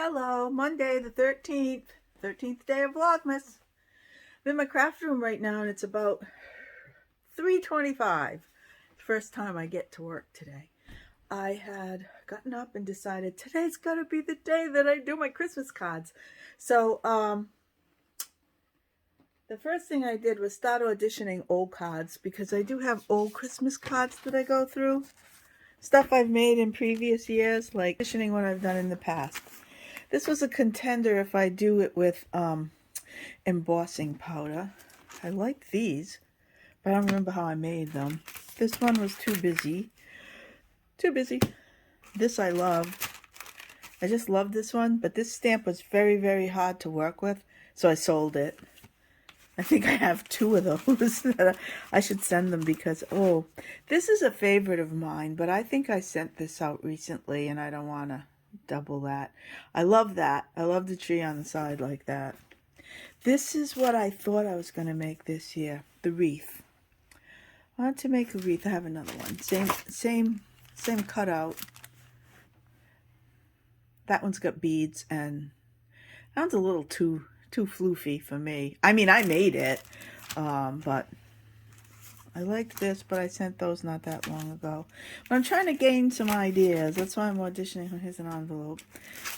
Hello, Monday the 13th day of Vlogmas. I'm in my craft room right now and it's about 3:25. First time I get to work today. I had gotten up and decided today's gotta be the day that I do my Christmas cards. So, the first thing I did was start auditioning old cards because I do have old Christmas cards that I go through. Stuff I've made in previous years, like auditioning what I've done in the past. This was a contender if I do it with embossing powder. I liked these, but I don't remember how I made them. This one was too busy. Too busy. This I loved. I just loved this one, but this stamp was very, very hard to work with, so I sold it. I think I have two of those that I should send them because, oh, this is a favorite of mine, but I think I sent this out recently and I don't want to double that. I love that. I love the tree on the side like that. This is what I thought I was going to make this year, the wreath. I wanted to make a wreath. I have another one. Same cutout. That one's got beads and that one's a little too floofy for me. I mean, I made it, but I liked this, but I sent those not that long ago. But I'm trying to gain some ideas. That's why I'm auditioning. Here's an envelope.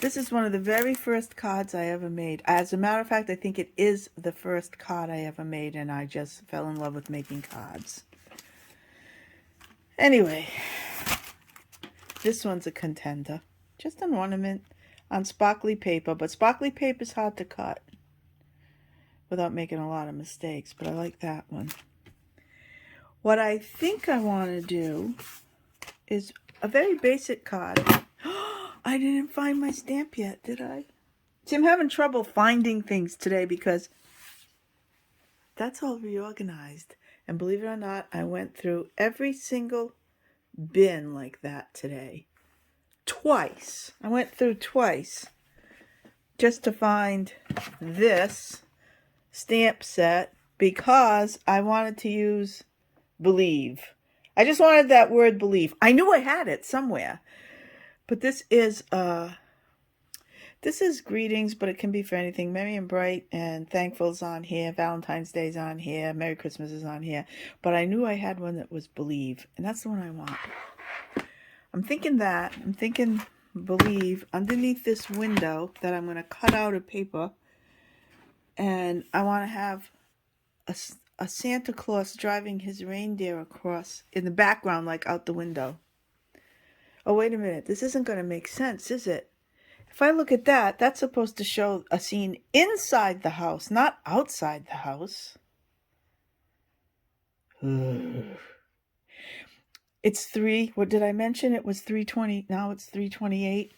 This is one of the very first cards I ever made. As a matter of fact, I think it is the first card I ever made, and I just fell in love with making cards. Anyway, this one's a contender. Just an ornament on sparkly paper, but sparkly paper is hard to cut without making a lot of mistakes, but I like that one. What I think I want to do is a very basic card. I didn't find my stamp yet, did I? See, I'm having trouble finding things today because that's all reorganized. And believe it or not, I went through every single bin like that today. Twice. I went through twice just to find this stamp set because I wanted to use believe. I just wanted that word believe. I knew I had it somewhere. But this is greetings, but it can be for anything. Merry and Bright and Thankful's on here. Valentine's Day's on here. Merry Christmas is on here. But I knew I had one that was believe, and that's the one I want. I'm thinking that. I'm thinking believe underneath this window that I'm going to cut out of paper. And I want to have a Santa Claus driving his reindeer across in the background, like out the window. Oh, wait a minute. This isn't going to make sense, is it? If I look at that, that's supposed to show a scene inside the house, not outside the house. It's 3. What did I mention? It was 3:20. Now it's 3:28.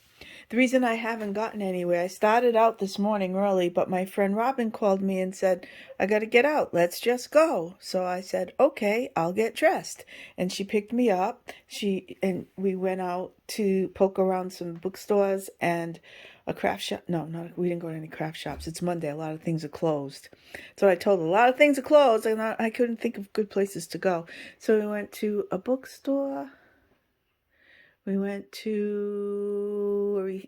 The reason I haven't gotten anywhere, I started out this morning early, but my friend Robin called me and said, I got to get out. Let's just go. So I said, okay, I'll get dressed. And she picked me up. We went out to poke around some bookstores and a craft shop. No, we didn't go to any craft shops. It's Monday. A lot of things are closed. So I told her a lot of things are closed and I couldn't think of good places to go. So we went to a bookstore. We went to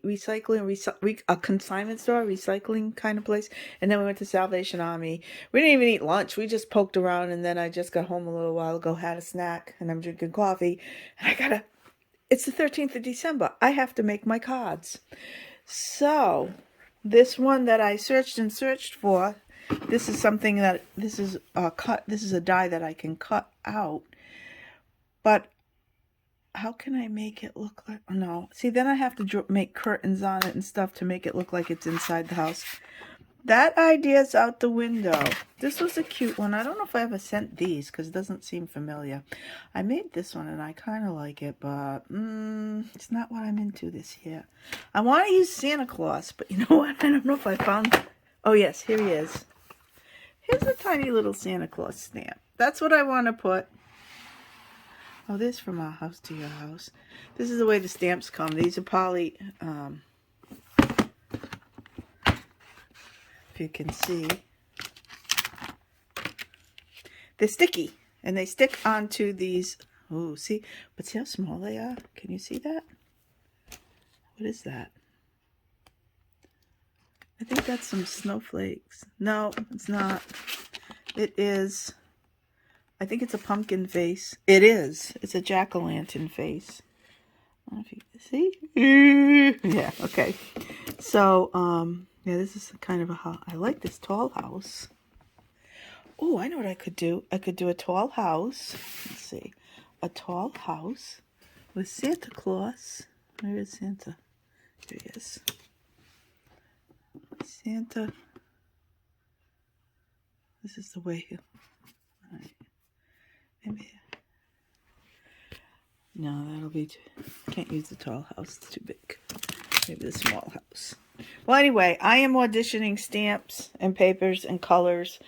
a consignment store, recycling kind of place. And then we went to Salvation Army. We didn't even eat lunch. We just poked around. And then I just got home a little while ago, had a snack, and I'm drinking coffee. And it's the 13th of December. I have to make my cards. So this one that I searched for, this is something that, this is a die that I can cut out. But how can I make it look like, no. See, then I have to make curtains on it and stuff to make it look like it's inside the house. That idea's out the window. This was a cute one. I don't know if I ever sent these because it doesn't seem familiar. I made this one and I kind of like it, but it's not what I'm into this year. I want to use Santa Claus, but you know what? I don't know if I found... Oh, yes, here he is. Here's a tiny little Santa Claus stamp. That's what I want to put. Oh, this from our house to your house. This is the way the stamps come. These are poly, if you can see. They're sticky, and they stick onto these. Oh, see? But see how small they are? Can you see that? What is that? I think that's some snowflakes. No, it's not. It is, I think it's a pumpkin face. It is. It's a jack-o'-lantern face. I don't know if you see. Yeah, okay. So, yeah, this is kind of a house. I like this tall house. Oh, I know what I could do. I could do a tall house. Let's see. A tall house with Santa Claus. Where is Santa? There he is. Santa. This is the way he... All right. Maybe... No, that'll be too... Can't use the tall house. It's too big. Maybe the small house. Well, anyway, I am auditioning stamps and papers and colors.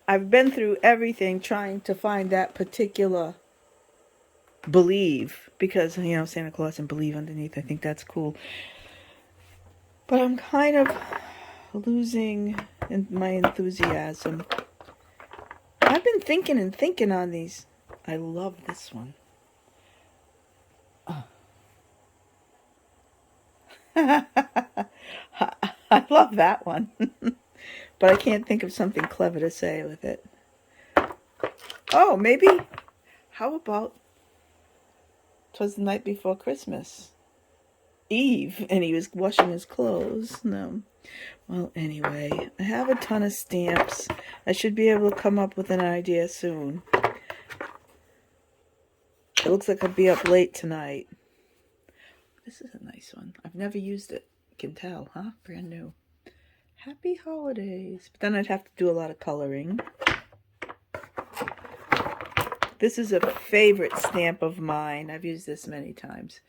I've been through everything trying to find that particular believe. Because, you know, Santa Claus and believe underneath. I think that's cool. But I'm kind of losing my enthusiasm. I've been thinking on these. I love this one. I love that one. But I can't think of something clever to say with it. Oh, maybe. How about 'twas the night before Christmas Eve and he was washing his clothes? No. Well, anyway, I have a ton of stamps. I should be able to come up with an idea soon. It looks like I'll be up late tonight. This is a nice one. I've never used it. You can tell, huh? Brand new. Happy holidays. But then I'd have to do a lot of coloring. This is a favorite stamp of mine. I've used this many times.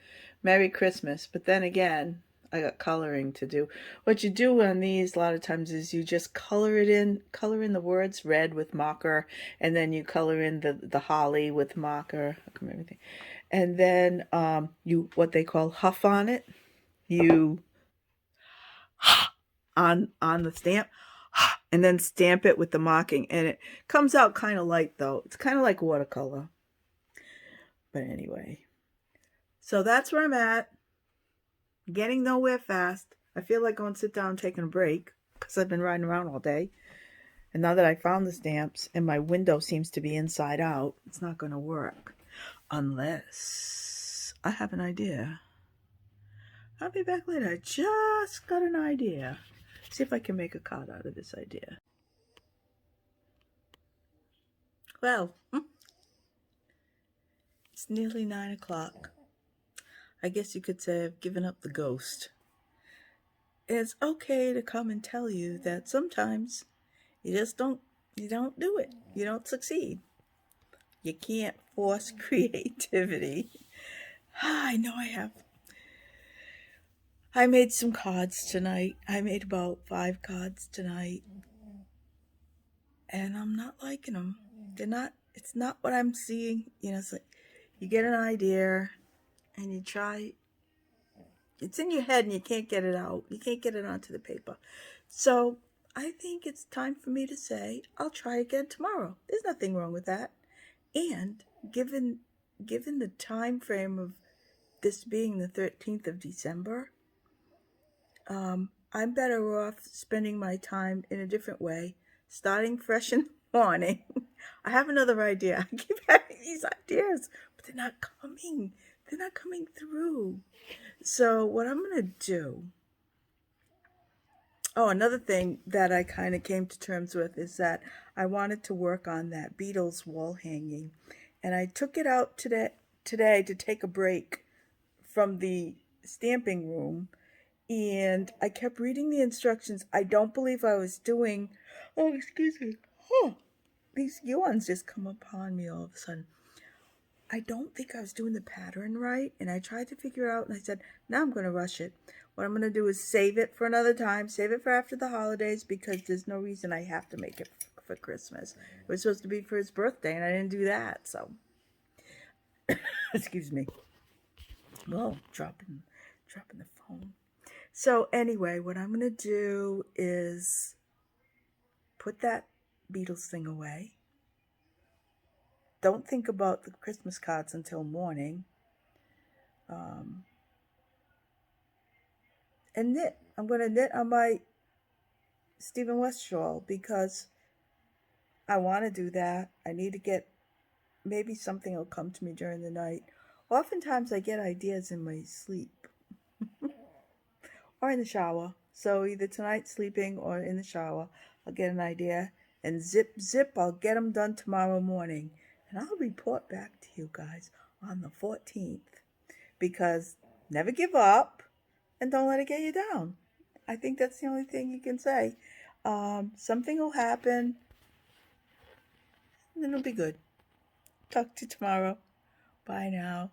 Merry Christmas. But then again, I got coloring to do. What you do on these a lot of times is you just color in the words red with marker, and then you color in the holly with marker. Everything. And then you what they call huff on it. You on the stamp and then stamp it with the marking, and it comes out kind of light though. It's kind of like watercolor. But anyway, so that's where I'm at. Getting nowhere fast. I feel like going to sit down and taking a break because I've been riding around all day. And now that I found the stamps and my window seems to be inside out, it's not going to work unless I have an idea. I'll be back later. I just got an idea. See if I can make a card out of this idea. Well, it's nearly 9 o'clock. I guess you could say I've given up the ghost. It's okay to come and tell you that sometimes you just don't do it. You don't succeed. You can't force creativity. I know I have. I made some cards tonight. I made about 5 cards tonight. And I'm not liking them. It's not what I'm seeing. You know, it's like you get an idea and you try. It's in your head and you can't get it out. You can't get it onto the paper. So I think it's time for me to say, I'll try again tomorrow. There's nothing wrong with that. And given the time frame of this being the 13th of December, I'm better off spending my time in a different way, starting fresh in the morning. I have another idea. I keep having these ideas, but they're not coming. They're not coming through. So what I'm going to do... Oh, another thing that I kind of came to terms with is that I wanted to work on that Beatles wall hanging. And I took it out today to take a break from the stamping room. And I kept reading the instructions. I don't believe I was doing... Oh, excuse me. These yawns just come upon me all of a sudden. I don't think I was doing the pattern right. And I tried to figure it out. And I said, now I'm going to rush it. What I'm going to do is save it for another time. Save it for after the holidays. Because there's no reason I have to make it for Christmas. It was supposed to be for his birthday. And I didn't do that. So, excuse me. Whoa, dropping the phone. So anyway, what I'm going to do is put that Beatles thing away. Don't think about the Christmas cards until morning. And knit. I'm going to knit on my Stephen West shawl because I want to do that. I need to get, maybe something will come to me during the night. Oftentimes I get ideas in my sleep or in the shower. So either tonight sleeping or in the shower, I'll get an idea. And zip, I'll get them done tomorrow morning. And I'll report back to you guys on the 14th. Because never give up and don't let it get you down. I think that's the only thing you can say. Something will happen and then it'll be good. Talk to you tomorrow. Bye now.